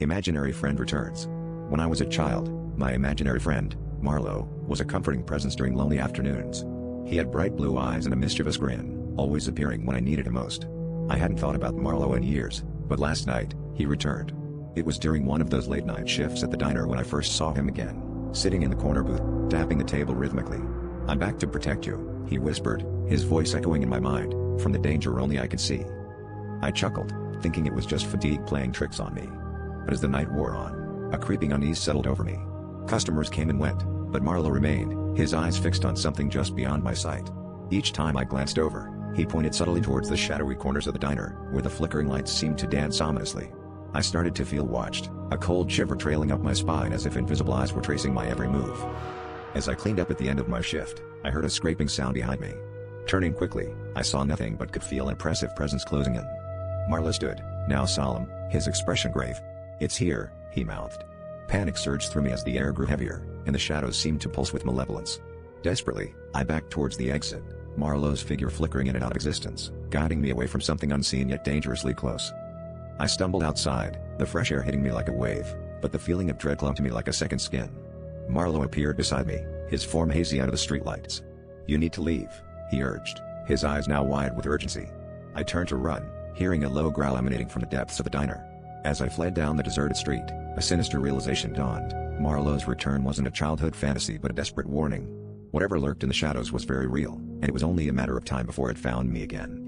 Imaginary friend returns. When I was a child, my imaginary friend, Marlowe, was a comforting presence during lonely afternoons. He had bright blue eyes and a mischievous grin, always appearing when I needed him most. I hadn't thought about Marlowe in years, but last night, he returned. It was during one of those late-night shifts at the diner when I first saw him again, sitting in the corner booth, tapping the table rhythmically. "I'm back to protect you," he whispered, his voice echoing in my mind, "from the danger only I can see." I chuckled, thinking it was just fatigue playing tricks on me. But as the night wore on, a creeping unease settled over me. Customers came and went, but Marlowe remained, his eyes fixed on something just beyond my sight. Each time I glanced over, he pointed subtly towards the shadowy corners of the diner, where the flickering lights seemed to dance ominously. I started to feel watched, a cold shiver trailing up my spine as if invisible eyes were tracing my every move. As I cleaned up at the end of my shift, I heard a scraping sound behind me. Turning quickly, I saw nothing but could feel an oppressive presence closing in. Marlowe stood, now solemn, his expression grave. "It's here," he mouthed. Panic surged through me as the air grew heavier, and the shadows seemed to pulse with malevolence. Desperately, I backed towards the exit, Marlowe's figure flickering in and out of existence, guiding me away from something unseen yet dangerously close. I stumbled outside, the fresh air hitting me like a wave, but the feeling of dread clung to me like a second skin. Marlowe appeared beside me, his form hazy out of the streetlights. "You need to leave," he urged, his eyes now wide with urgency. I turned to run, hearing a low growl emanating from the depths of the diner. As I fled down the deserted street, a sinister realization dawned. Marlowe's return wasn't a childhood fantasy but a desperate warning. Whatever lurked in the shadows was very real, and it was only a matter of time before it found me again.